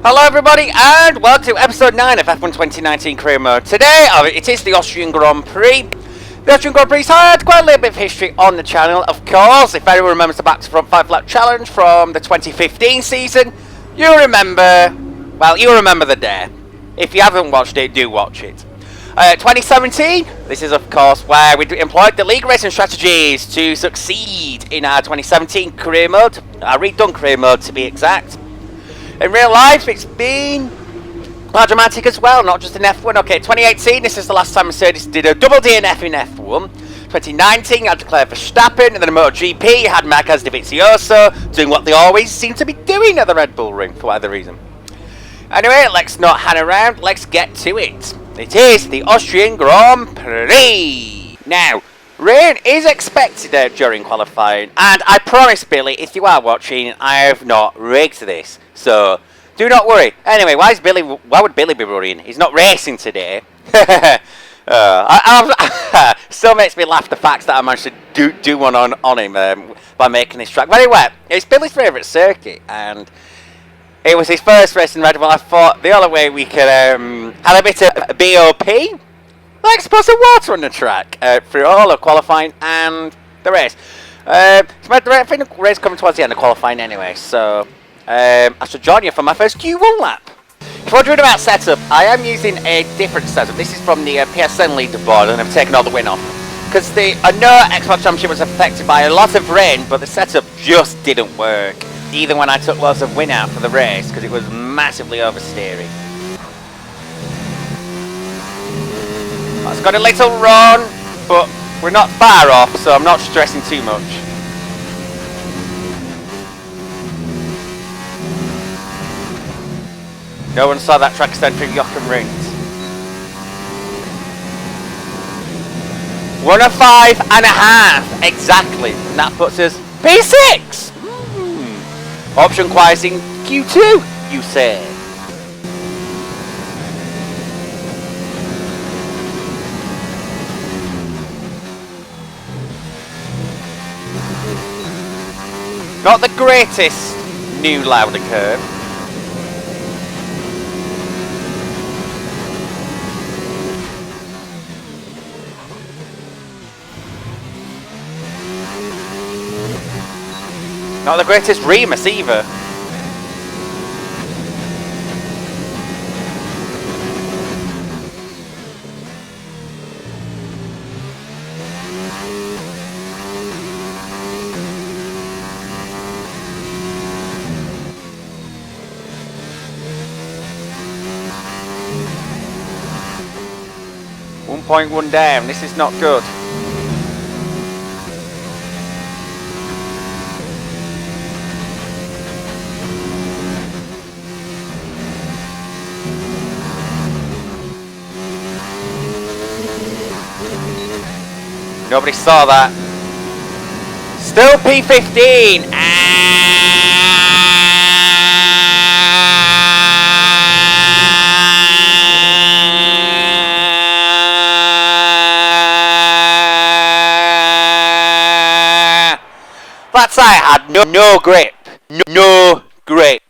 Hello everybody and welcome to episode 9 of F1 2019 Career Mode. Today it is the Austrian Grand Prix. The Austrian Grand Prix had quite a little bit of history on the channel, of course. If anyone remembers the back to front 5 lap challenge from the 2015 season, you remember the day. If you haven't watched it, do watch it. 2017, this is of course where we employed the league racing strategies to succeed in our 2017 career mode, our redone career mode to be exact. In real life, it's been quite dramatic as well, not just in F1. Okay, 2018, this is the last time Mercedes did a double DNF in F1. 2019, you had Leclerc Verstappen, and then in MotoGP, you had Marquez de Vizioso doing what they always seem to be doing at the Red Bull Ring, for whatever reason. Anyway, let's not hang around, let's get to it. It is the Austrian Grand Prix. Now, rain is expected during qualifying, and I promise, Billy, if you are watching, I have not rigged this. So, do not worry. Anyway, why would Billy be worrying? He's not racing today. Still makes me laugh the fact that I managed to do one on him by making this track very wet. It's Billy's favourite circuit, and it was his first race in Red Bull. I thought the only way we could have a bit of BOP, let's put some water on the track through all of qualifying and the race. I think the race coming towards the end of qualifying anyway, so I should join you for my first Q1 lap. If you're wondering about setup, I am using a different setup. This is from the PSN leaderboard, and I've taken all the win off. Because I know Xbox Championship was affected by a lot of rain, but the setup just didn't work. Even when I took lots of win out for the race, because it was massively oversteering. It's got a little run, but we're not far off, so I'm not stressing too much. No one saw that track extend through Jochen Rings. 105.5 exactly, and that puts us P6. Option quieting Q2, you say? Not the greatest new Lauda curve. Not the greatest Remus either. .1 down, this is not good. Nobody saw that. Still P15. That side had no grip. No grip.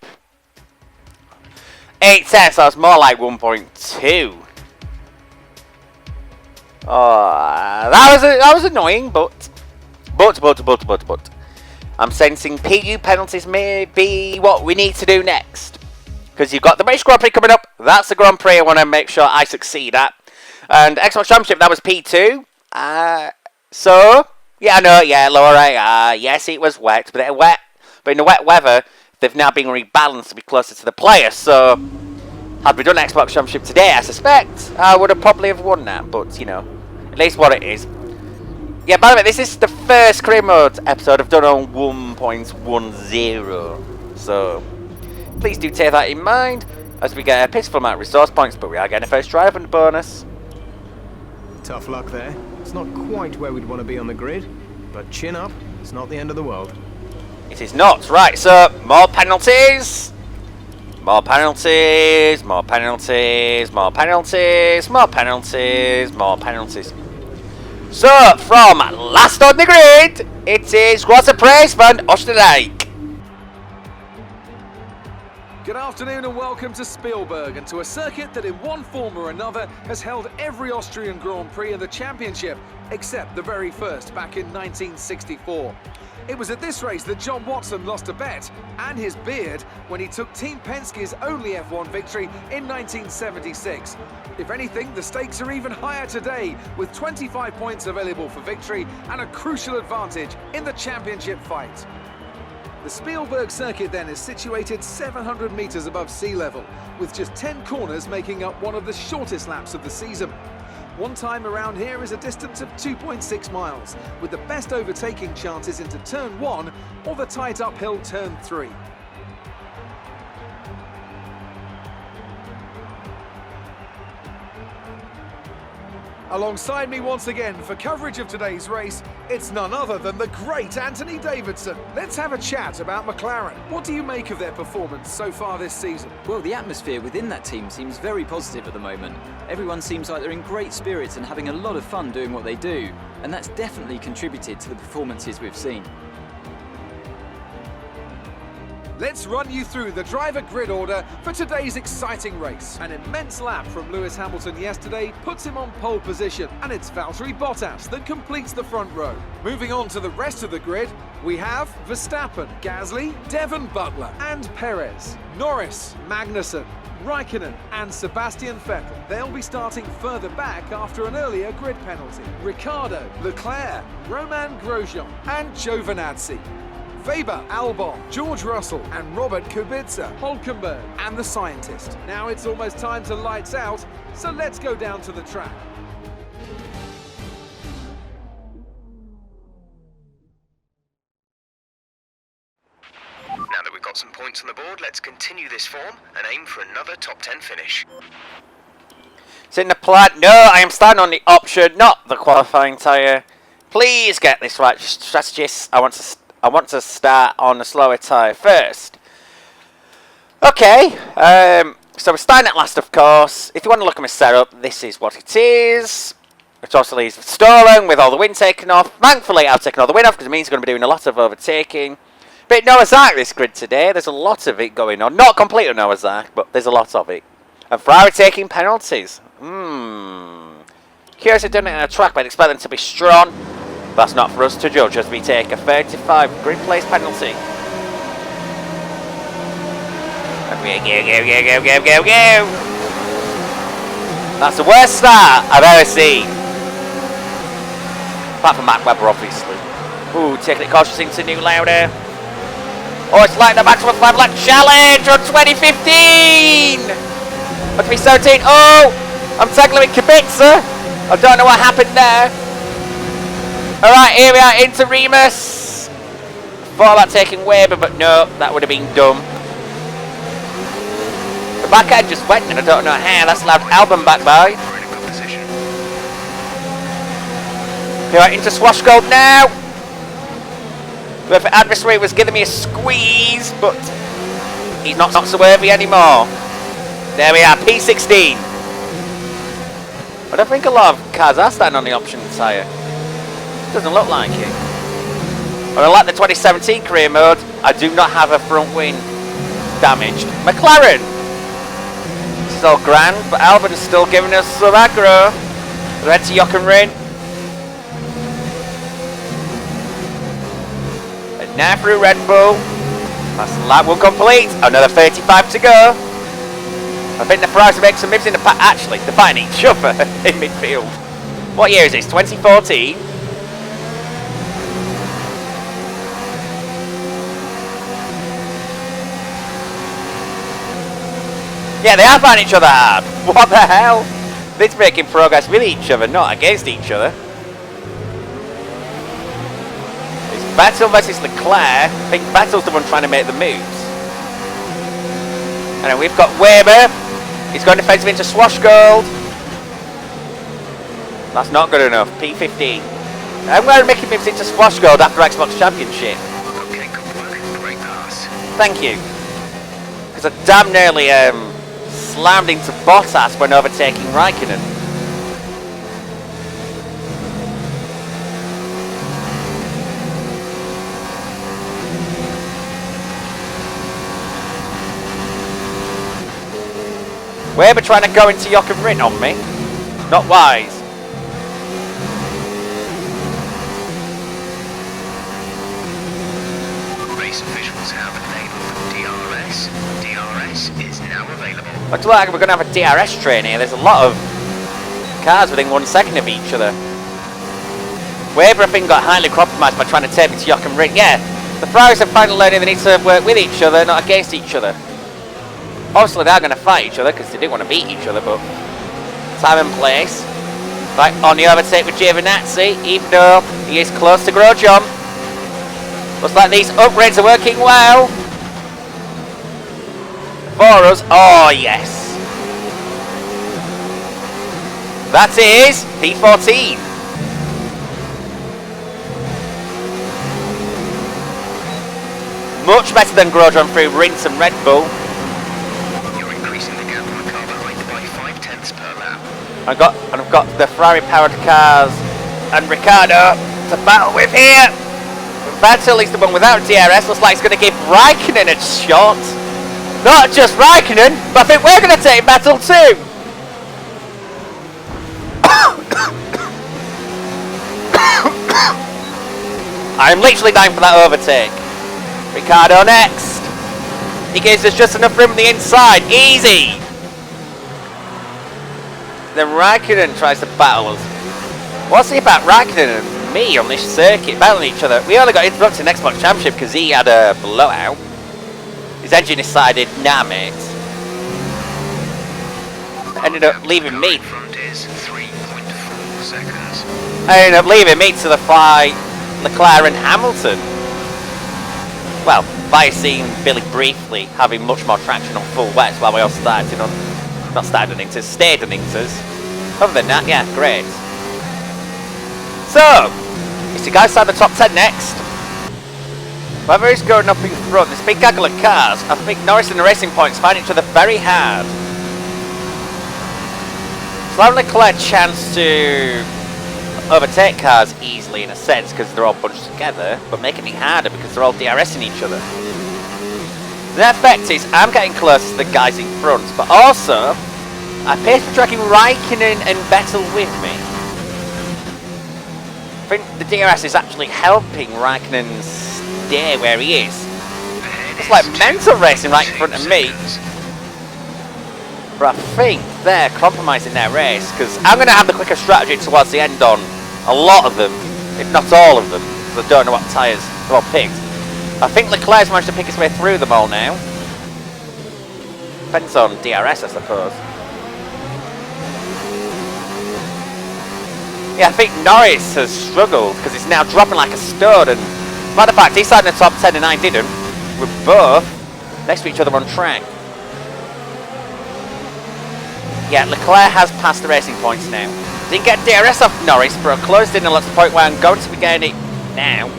8 tenths, so it's more like 1.2. That was annoying, but I'm sensing PU penalties may be what we need to do next. Because you've got the British Grand Prix coming up. That's the Grand Prix I want to make sure I succeed at. And Xbox Championship, that was P2. So, yeah, I know, yeah, lower AR. Yes, it was wet, but in the wet weather, they've now been rebalanced to be closer to the players. So, had we done Xbox Championship today, I suspect I would have probably have won that. But, you know, at least what it is. Yeah, by the way, this is the first career mode episode I've done on 1.10. So, please do take that in mind as we get a pitiful amount of resource points, but we are getting a first drive and a bonus. Tough luck there. It's not quite where we'd want to be on the grid, but chin up, it's not the end of the world. It is not. Right, so more penalties. More penalties, more penalties, more penalties, more penalties, more penalties. So, from last on the grid, it is Großer Preis van Oostenrijk. Good afternoon and welcome to Spielberg and to a circuit that in one form or another has held every Austrian Grand Prix in the championship, except the very first back in 1964. It was at this race that John Watson lost a bet and his beard when he took Team Penske's only F1 victory in 1976. If anything, the stakes are even higher today, with 25 points available for victory and a crucial advantage in the championship fight. The Spielberg circuit then is situated 700 metres above sea level, with just 10 corners making up one of the shortest laps of the season. One time around here is a distance of 2.6 miles, with the best overtaking chances into turn 1 or the tight uphill turn 3. Alongside me once again for coverage of today's race, it's none other than the great Anthony Davidson. Let's have a chat about McLaren. What do you make of their performance so far this season? Well, the atmosphere within that team seems very positive at the moment. Everyone seems like they're in great spirits and having a lot of fun doing what they do, and that's definitely contributed to the performances we've seen. Let's run you through the driver grid order for today's exciting race. An immense lap from Lewis Hamilton yesterday puts him on pole position, and it's Valtteri Bottas that completes the front row. Moving on to the rest of the grid, we have Verstappen, Gasly, Devon Butler and Perez, Norris, Magnussen, Raikkonen and Sebastian Vettel. They'll be starting further back after an earlier grid penalty. Ricciardo, Leclerc, Romain Grosjean and Giovinazzi. Weber, Albon, George Russell and Robert Kubica, Hulkenberg and the scientist. Now it's almost time to lights out, so let's go down to the track. Now that we've got some points on the board, let's continue this form and aim for another top 10 finish. It's in the plan. No, I am starting on the option, not the qualifying tyre. Please get this right, strategists. I want to start on the slower tyre first. Okay, so we're starting at last, of course. If you want to look at my setup, this is what it is. It also leaves stolen with all the wind taken off. Thankfully, I've taken all the wind off because it means I'm going to be doing a lot of overtaking. Bit Noah's Ark this grid today. There's a lot of it going on. Not completely Noah's Ark, but there's a lot of it. And Ferrari taking penalties. Curious if they've done it in a track, but I'd expect them to be strong. That's not for us to judge as we take a 35 grid place penalty. And we go. That's the worst start I've ever seen. Apart from Matt Webber, obviously. Ooh, taking it cautiously into New Lauder. Oh, it's like the maximum 5-lap challenge on 2015! On 2017. Oh, I'm tackling Kubica. I don't know what happened there. Alright, here we are into Remus. Thought about taking Weber, but no, that would have been dumb. The back end just went and I don't know how. That's allowed Albon back by. We're in a good position. Here we are into Swashgold now. The adversary was giving me a squeeze, but he's not so worthy anymore. There we are, P16. I don't think a lot of cars are starting on the option tyre. Doesn't look like it. But unlike the 2017 career mode, I do not have a front wing damaged. McLaren! This is all grand, but Albon is still giving us some aggro. Red to Jochen. And now through Red Bull. That's the lap will complete. Another 35 to go. I think the Ferraris will make some moves in the pack. Actually, they're fighting each other in midfield. What year is this? 2014? Yeah, they are fighting each other hard. What the hell? They're making progress with each other, not against each other. It's Vettel versus Leclerc. I think Vettel's the one trying to make the moves. And then we've got Weber. He's going defensive into Swashgold. That's not good enough. P15. I'm going to make him moves into Swashgold after Xbox Championship. Okay, good work. Great pass. Thank you. Because I damn nearly slammed into Bottas when overtaking Raikkonen. Weber trying to go into Jochen Rindt on me. Not wise. Race officials have enabled DRS. DRS is now available. Looks like we're going to have a DRS train here. There's a lot of cars within 1 second of each other. Weber, I think, got highly compromised by trying to take me to Jochen Rindt. Yeah, the Ferraris have finally learned they need to work with each other, not against each other. Obviously, they're going to fight each other because they didn't want to beat each other, but time and place. Right, on the overtake with Giovinazzi, even though he is close to Grosjean. Looks like these upgrades are working well. For us, oh yes. That is P14. Much better than Grosjean through Rindt and Red Bull. You're increasing the gap on the car behind by 0.5 per lap. I've got the Ferrari-powered cars and Ricciardo to battle with here. Vettel is the one without DRS. Looks like it's going to give Raikkonen a shot. Not just Raikkonen, but I think we're going to take Vettel too. I'm literally dying for that overtake. Ricciardo next. He gives us just enough room on the inside. Easy. Then Raikkonen tries to battle us. What's it about Raikkonen and me on this circuit battling each other? We only got interrupted in the Xbox Championship because he had a blowout. His engine decided, nah mate. Ended up leaving me. Front is 3.4 seconds. I ended up leaving me to the fight Leclerc and Hamilton. Well, by seeing Billy briefly having much more traction on full wets while we all started on, not started on Inters, stayed on Inters. Other than that, yeah, great. So, it's the guy inside the top 10 next. Whoever is going up in front, this big gaggle of cars, I think Norris and the Racing Points find each other very hard. Allowing Leclerc a chance to overtake cars easily in a sense because they're all bunched together, but making it harder because they're all DRSing each other. The effect is I'm getting closer to the guys in front, but also I appear to be dragging Raikkonen and Vettel with me. I think the DRS is actually helping Raikkonen stay where he is. It's like mental racing right in front of me. But I think they're compromising their race because I'm going to have the quicker strategy towards the end on a lot of them, if not all of them, because I don't know what tyres they're all picked. I think Leclerc's managed to pick his way through them all now. Depends on DRS, I suppose. Yeah, I think Norris has struggled because he's now dropping like a stud. And matter of fact, he started in the top 10 and I didn't. We're both next to each other on track. Yeah, Leclerc has passed the Racing Points now. Didn't get DRS off Norris, but closed in and that's the point where I'm going to be getting it now.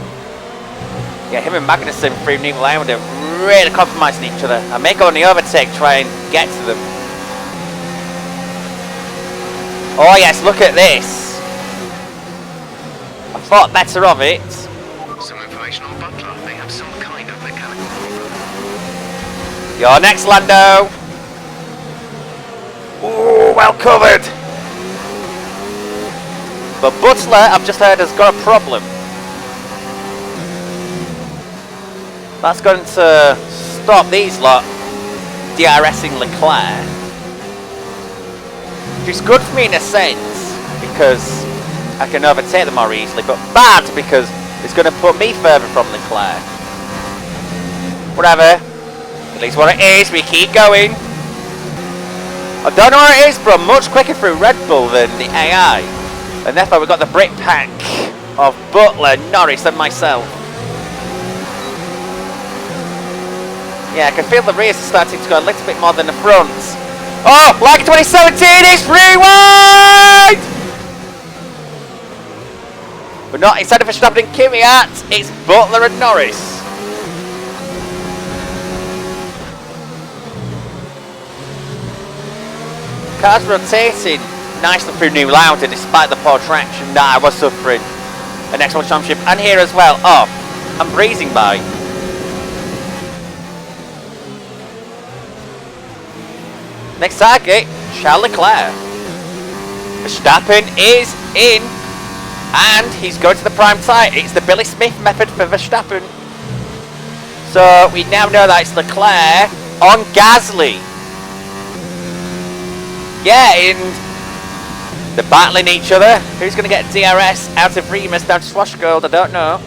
Yeah, him and Magnussen through New Zealand are really compromising each other. I may go on the overtake, try and get to them. Oh yes, look at this. I thought better of it. Some information on Butler. They have some kind of mechanical problem. You're next, Lando. Ooh, well covered. But Butler, I've just heard, has got a problem. That's going to stop these lot DRSing Leclerc. Which is good for me in a sense, because I can overtake them more easily, but bad because it's going to put me further from Leclerc. Whatever. At least what it is, we keep going. I don't know what it is, but I'm much quicker through Red Bull than the AI. And therefore we've got the Brit pack of Butler, Norris and myself. Yeah, I can feel the rears are starting to go a little bit more than the fronts. Oh, like 2017, it's rewind! But not instead of Verstappen and Kvyat, it's Butler and Norris. Cars rotating nicely through New Lauda despite the poor traction that I was suffering at Xbox Championship and here as well. Oh, I'm breezing by. Next target, Charles Leclerc. Verstappen is in, and he's going to the prime tight. It's the Billy Smith method for Verstappen. So we now know that it's Leclerc on Gasly. Yeah, and they're battling each other. Who's going to get DRS out of Remus down to Swashgold? I don't know.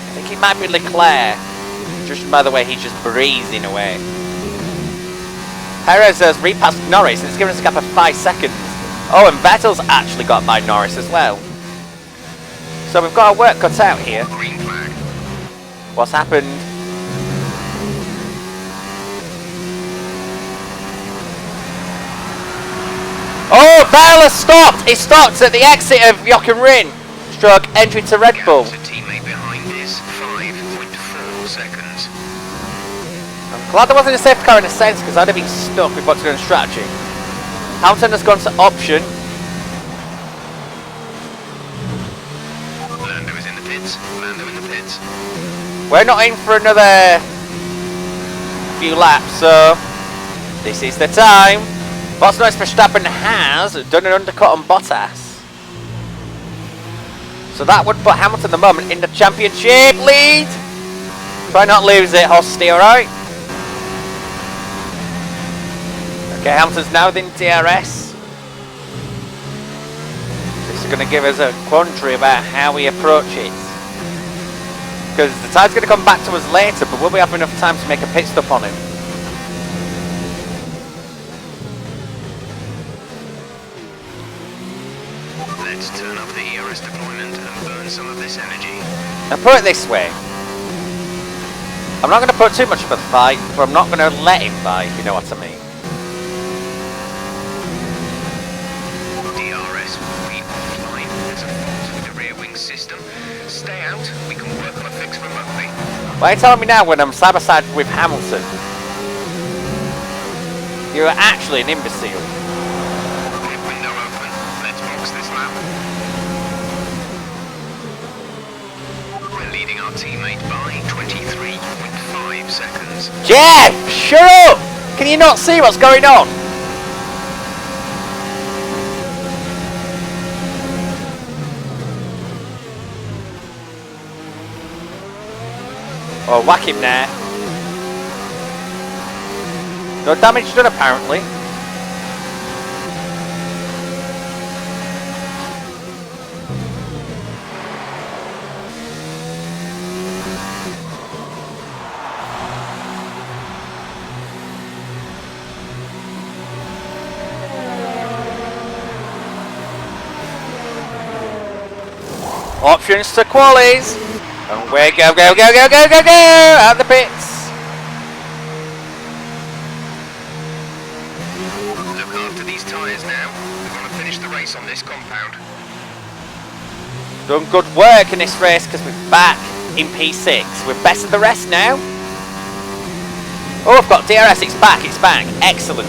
I think it might be Leclerc. Just by the way, he's just breezing away. Perez has repassed Norris, and it's given us a gap of 5 seconds. Oh, and Vettel's actually got by Norris as well. So we've got our work cut out here. Green flag. What's happened? Oh, Vettel has stopped! He stopped at the exit of Jochen Rindt. Stroke entry to Red Bull. The teammate behind is 5.4 seconds. I'm glad there wasn't a safety car in a sense, because I'd have been stuck with what's going to strategy. Hamilton has gone to option. Lando is in the pits. Lando in the pits. We're not in for another few laps, so this is the time. What's nice, Verstappen has done an undercut on Bottas. So that would put Hamilton at the moment in the championship lead. Try not lose it, Hosty, alright? Okay, Hamilton's now within DRS. This is going to give us a quandary about how we approach it. Because the tide's going to come back to us later, but will we have enough time to make a pit stop on him? Let's turn up the ERS deployment and burn some of this energy. Now put it this way. I'm not going to put too much of a fight, but I'm not going to let him fight, if you know what I mean. DRS will be offline. There's a fault with the rear wing system. Stay out. We can work on a fix remotely. Why are you telling me now when I'm side by side with Hamilton? You're actually an imbecile. Pit window open. Let's box this lap. We're leading our teammate by 23.5 seconds. Jeff, shut up! Can you not see what's going on? Oh, whack him there. No damage done apparently. Options to qualies. And we go, go, go, go, go, go, go! Out the pits. Look after these tyres now. We want to finish the race on this compound. Done good work in this race because we're back in P6. We're best of the rest now. Oh, I've got DRS. It's back. It's back. Excellent.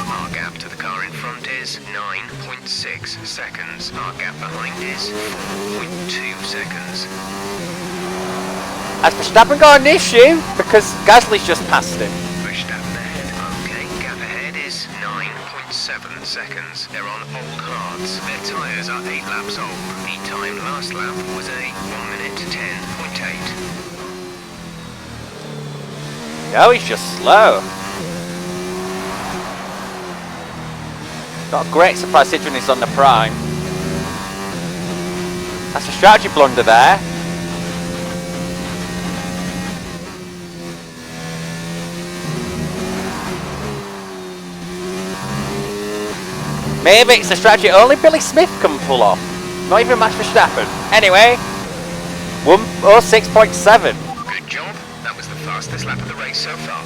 Our gap to the car in front is 9.6 seconds. Our gap behind is 4.2 seconds. Has Verstappen got an issue? Because Gasly's just passed him. Verstappen ahead. Okay, gap ahead is 9.7 seconds. They're on old hards. Their tyres are 8 laps old. The time last lap was a 1 minute 10.8. Oh, he's just slow. Not a great surprise when he's on the prime. That's a strategy blunder there. Maybe it's a strategy only Billy Smith can pull off. Not even Max Verstappen. Anyway, 106.7. Good job. That was the fastest lap of the race so far.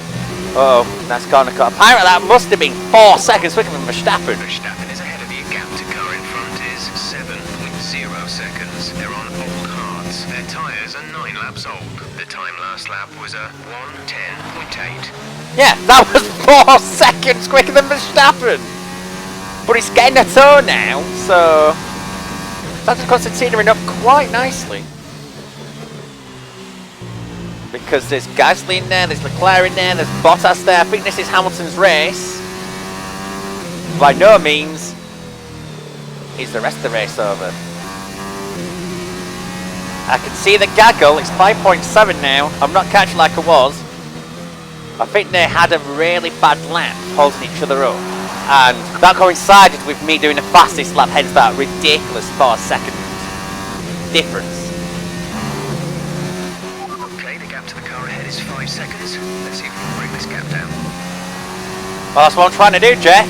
Uh oh, that's corner cut. Apparently that must have been 4 seconds quicker than Verstappen. Verstappen is ahead of you. Gap to car in front is 7.0 seconds. They're on old hards. Their tyres are 9 laps old. The time last last lap was a 1:10.8. Yeah, that was 4 seconds quicker than Verstappen. But he's getting a turn now, so that's considering up quite nicely. Because there's Gasly in there, there's Leclerc in there, there's Bottas there. I think this is Hamilton's race. By no means is the rest of the race over. I can see the gaggle, it's 5.7 now. I'm not catching like I was. I think they had a really bad lap holding each other up. And that coincided with me doing the fastest lap, hence that ridiculous 4 second difference. Okay, the gap to the car ahead is 5 seconds. Let's see if we can break this gap down. Well, that's what I'm trying to do, Jay.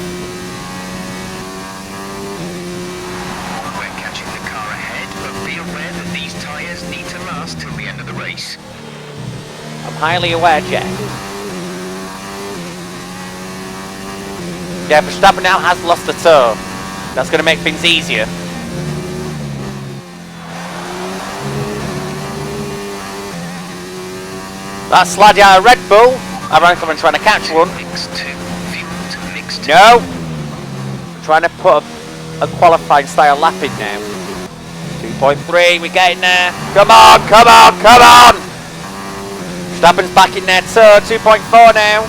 We're catching the car ahead, but be aware that these tyres need to last till the end of the race. I'm highly aware, Jay. Yeah, Verstappen now has lost the toe. That's going to make things easier. That slide out of Red Bull. I reckon I'm trying to catch one. Mix 2, fuel to mix 2. No! I'm trying to put a qualifying style lap in now. 2.3, we're getting there. Come on, come on, come on! Verstappen's back in there too. 2.4 now.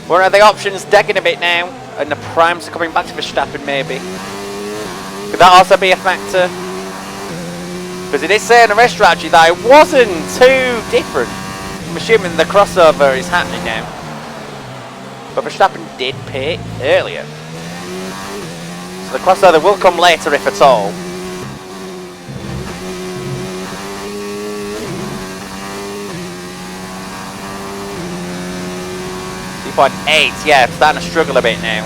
One of the options degging a bit now, and the primes are coming back to Verstappen maybe. Could that also be a factor? Because it is saying in the race strategy that it wasn't too different. I'm assuming the crossover is happening now. But Verstappen did pit earlier. So the crossover will come later if at all. 2.8, yeah, I'm starting to struggle a bit now.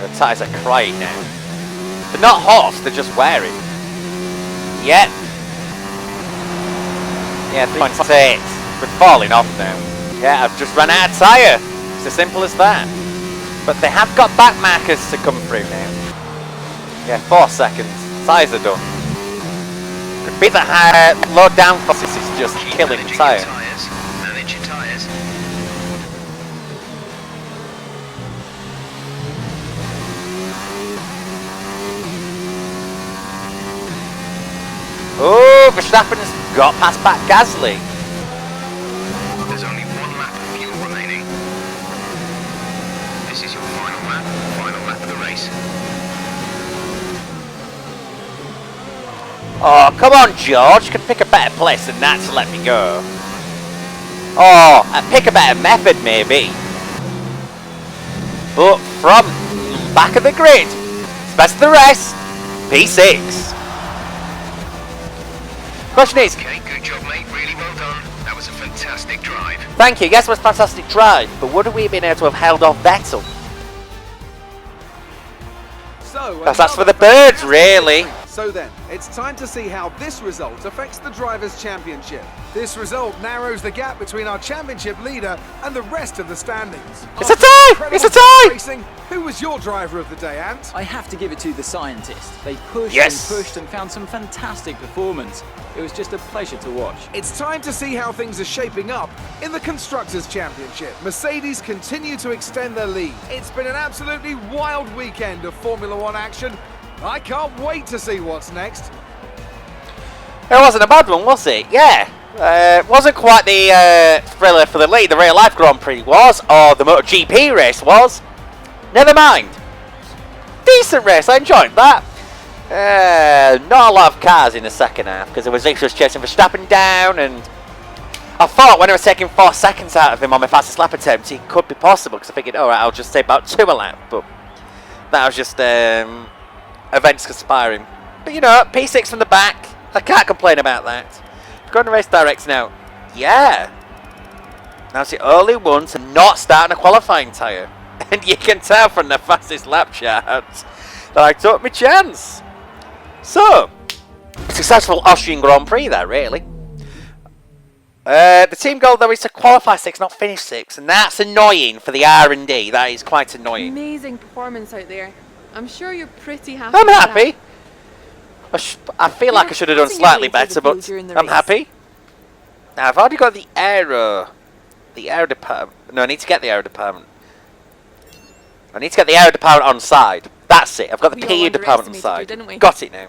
The tyres are crying now. They're not hot, they're just wearing. Yep. Yeah, 3.8. We're falling off now. Yeah, I've just run out of tyre. It's as simple as that. But they have got back markers to come through now. Yeah, 4 seconds. Tyres are done. Could be the high low down process is just Keep killing the managing tyre. your tyres. Manage your tyres. Oh, Verstappen's got past back Gasly. There's only 1 lap of fuel remaining. This is your final lap of the race. Oh, come on, George. You could pick a better place than that to let me go. Oh, pick a better method, maybe. But from back of the grid, it's best of the rest, P6. Question is, Okay, good job, mate. Really well done. That was a fantastic drive. thank you, yes, it was a fantastic drive, but would we have been able to have held off Vettel? So, That's for the another birds, fantastic really. victory. So then, it's time to see how this result affects the Drivers' Championship. This result narrows the gap between our championship leader and the rest of the standings. It's a After tie! incredible It's a tie! Racing, who was your driver of the day, Ant? I have to give it to the scientists. They pushed Yes. and pushed and found some fantastic performance. It was just a pleasure to watch. It's time to see how things are shaping up in the Constructors' Championship. Mercedes continue to extend their lead. It's been an absolutely wild weekend of Formula One action. I can't wait to see what's next. It wasn't a bad one, was it? Yeah. It wasn't quite the thriller for the lead, the real life Grand Prix was, or the MotoGP race was. Never mind. Decent race, I enjoyed that. Not a lot of cars in the second half, because there was Victor chasing Verstappen down, and I thought when I was taking 4 seconds out of him on my fastest lap attempt, it could be possible, because I figured, alright, I'll just say about 2 a lap, but that was just events conspiring. But you know, P6 from the back, I can't complain about that. Going to race directs now. Yeah. Now it's the only one to not start on a qualifying tyre. And you can tell from the fastest lap charts that I took my chance. So, successful Austrian Grand Prix there, really. The team goal though is to qualify 6, not finish 6, and that's annoying for the R&D. That is quite annoying. Amazing performance out there. I'm sure you're pretty happy. I'm with happy. that. I feel like I should have done slightly better, but I'm happy. Now, I've already got the aero department. No, I need to get the aero department. I need to get the aero department on side. That's it. I've got the PU department on side. Didn't we? Got it now.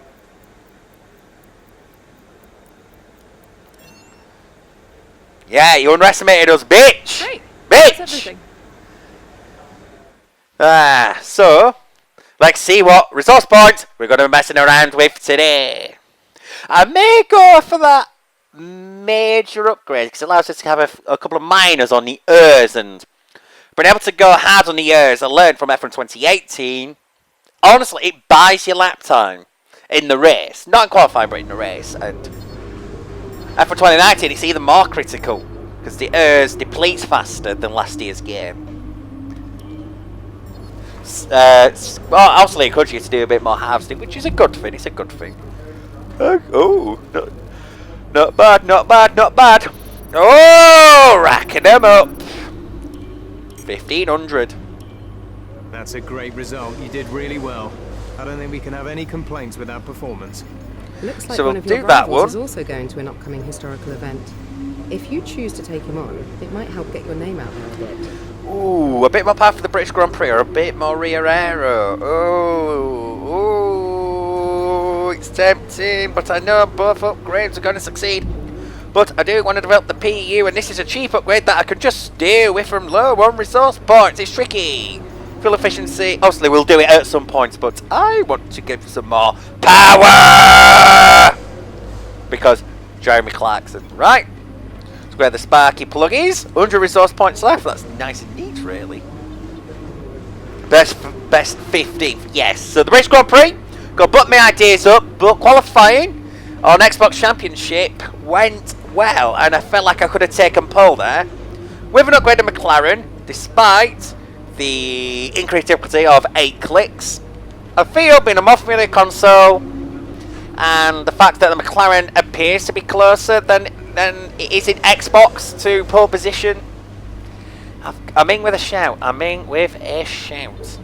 Yeah, you underestimated us, bitch! Great. That's everything. So, let's see what resource points we're going to be messing around with today. I may go for that major upgrade because it allows us to have a couple of minors on the Ers, and being able to go hard on the Ers, I learned from F1 2018. Honestly, it buys you lap time in the race, not in qualifying, but in the race. And F1 2019, it's even more critical because the Ers depletes faster than last year's game. Well, obviously, it encourages you to do a bit more harvesting, which is a good thing. It's a good thing. Oh, not bad, not bad, not bad. Oh, racking them up. 1,500. That's a great result. You did really well. I don't think we can have any complaints with that performance. Looks like So one we'll of your do that rivals one. is also going to an upcoming historical event. If you choose to take him on, it might help get your name out there a bit. Ooh, a bit more power for the British Grand Prix, or a bit more rear aero. Oh, it's tempting, but I know both upgrades are going to succeed. But I do want to develop the PU, and this is a cheap upgrade that I can just steer with from low on resource points. It's tricky. Fuel efficiency, obviously we'll do it at some points, but I want to give some more power! Because Jeremy Clarkson, right? That's where the Sparky plug is. 100 resource points left. That's nice and neat, really. Best 15th, yes. So the British Grand Prix, got to put my ideas up, but qualifying on Xbox Championship went well, and I felt like I could have taken pole there. With an upgraded McLaren, despite the increased difficulty of 8 clicks, I feel being a more familiar console and the fact that the McLaren appears to be closer than it is in Xbox to pole position, I'm in with a shout. I'm in with a shout.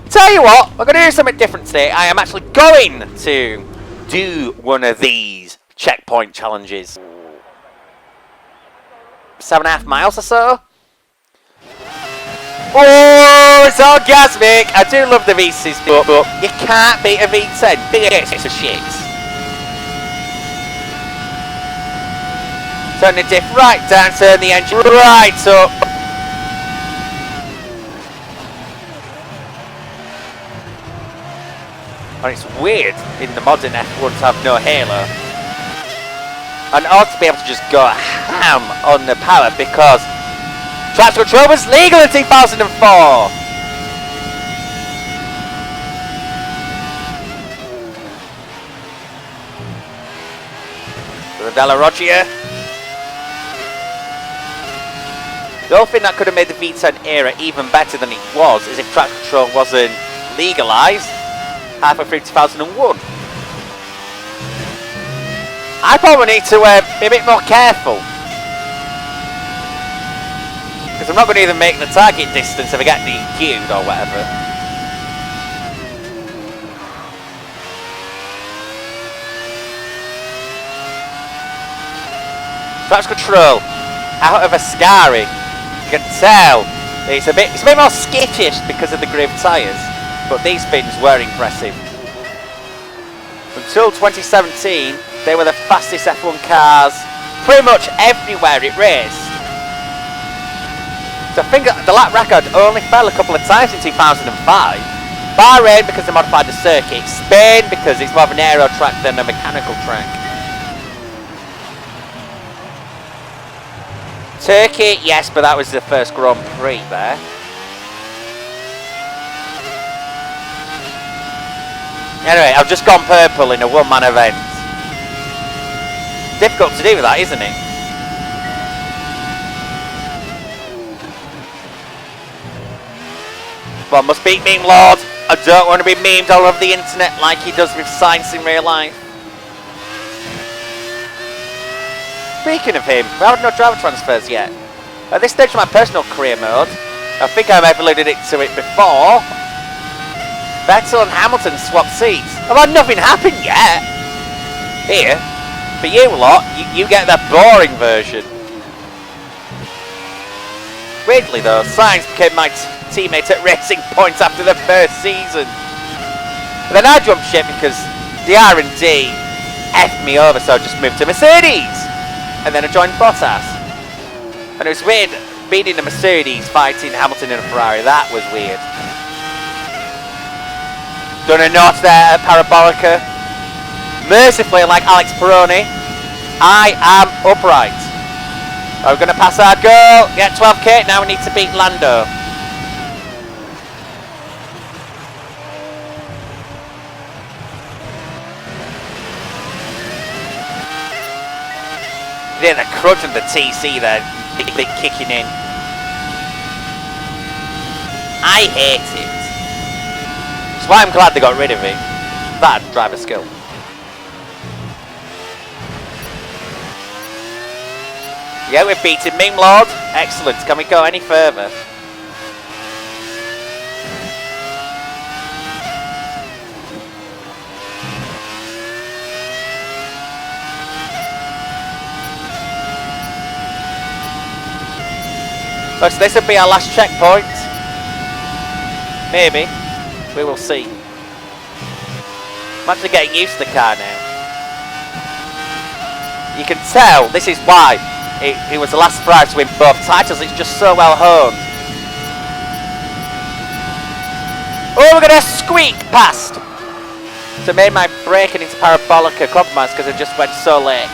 Tell you what, I'm going to do something different today. I am actually going to do one of these checkpoint challenges. 7.5 miles or so. Oh, it's orgasmic! I do love the V6, but you can't beat a V10. It's a shit. Turn the diff right down, turn the engine right up. And it's weird in the modern F1 to have no halo. And also to be able to just go ham on the power because traction control was legal in 2004! The Della Roggia. The only thing that could have made the V10 era even better than it was is if traction control wasn't legalised halfway through 2001. I probably need to be a bit more careful. Because I'm not going to even make the target distance if I get DQ'd or whatever. Traction control out of Ascari. You can tell it's a bit more skittish because of the grip tyres, but these things were impressive. Until 2017, they were the fastest F1 cars pretty much everywhere it raced. So I think the lap record only fell a couple of times in 2005. Bahrain because they modified the circuit. Spain because it's more of an aero track than a mechanical track. Turkey, yes, but that was the first Grand Prix there. Anyway, I've just gone purple in a one-man event. Difficult to do with that, isn't it? Well, must beat meme lord. I don't want to be memed all over the internet like he does with science in real life. Speaking of him, we haven't no driver transfers yet. At this stage of my personal career mode, I think I may have alluded to it before, Vettel and Hamilton swapped seats. I've had nothing happen yet. Here, for you lot, you get the boring version. Weirdly though, Sainz became my teammate at Racing Point after the first season. But then I jumped ship because the R&D F'd me over, so I just moved to Mercedes. And then I joined Bottas. And it was weird being in a Mercedes fighting Hamilton in a Ferrari. That was weird. Done a notch there at Parabolica. Mercifully, like Alex Peroni, I am upright. We're going to pass our goal. Get 12k. Now we need to beat Lando. Yeah, the crunch of the TC there. Big kicking in. I hate it. That's why I'm glad they got rid of it. Bad driver skill. Yeah, we've beaten Ming Lord. Excellent. Can we go any further? Looks, this will be our last checkpoint. Maybe. We will see. I'm actually getting used to the car now. You can tell this is why it was the last Ferrari to win both titles. It's just so well honed. Oh, we're going to squeak past. So made my braking into Parabolica compromise because I just went so late.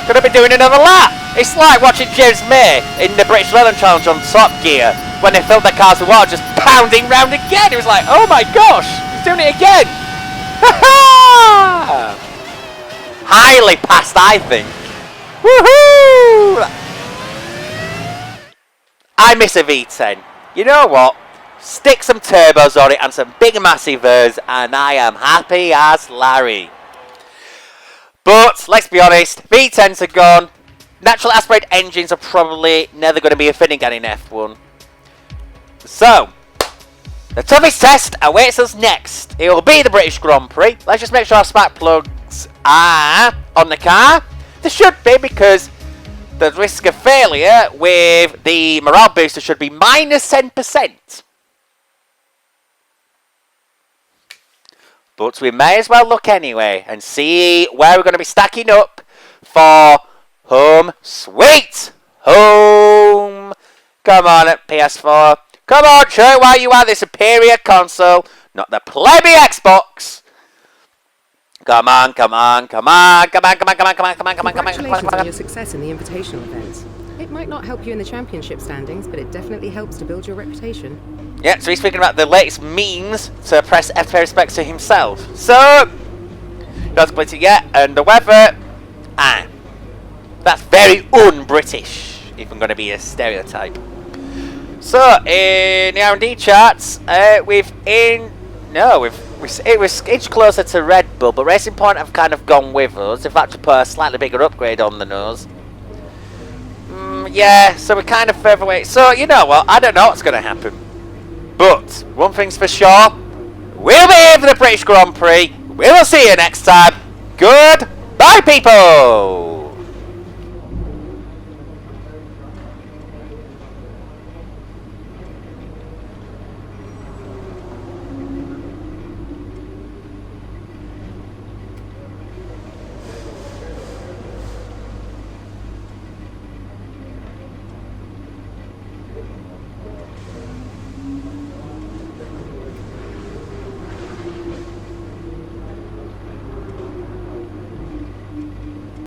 Could have been doing another lap. It's like watching James May in the British Leyland Challenge on Top Gear when they filled their cars with water, just pounding round again. It was like, oh my gosh, he's doing it again. Highly passed, I think. Woohoo! I miss a V10. You know what? Stick some turbos on it and some big massive Vs, and I am happy as Larry. But let's be honest, V10s are gone. Natural aspirated engines are probably never going to be a thing again in F1. So, the toughest test awaits us next. It will be the British Grand Prix. Let's just make sure our spark plugs are on the car. They should be, because the risk of failure with the morale booster should be minus 10%. But we may as well look anyway and see where we're going to be stacking up for home sweet home. Come on at PS4. Come on, show why you are the superior console, not the plebby Xbox. Come on, come on, come on, come on, come on, come on, come on, come on, come on, come on, come on, Congratulations come on on. your success in the Invitational event. It might not help you in the championship standings, but it definitely helps to build your reputation. Yeah, so he's speaking about the latest memes to press FPA respects to himself. So, not split it yet, and the weather, that's very un-British, if I'm going to be a stereotype. So, in the R&D charts, it was inch closer to Red Bull, but Racing Point have kind of gone with us. They've had to put a slightly bigger upgrade on the nose. Yeah, so we're kind of further away. So, you know what, I don't know what's going to happen. But, one thing's for sure, we'll be here for the British Grand Prix. We will see you next time. Goodbye, people!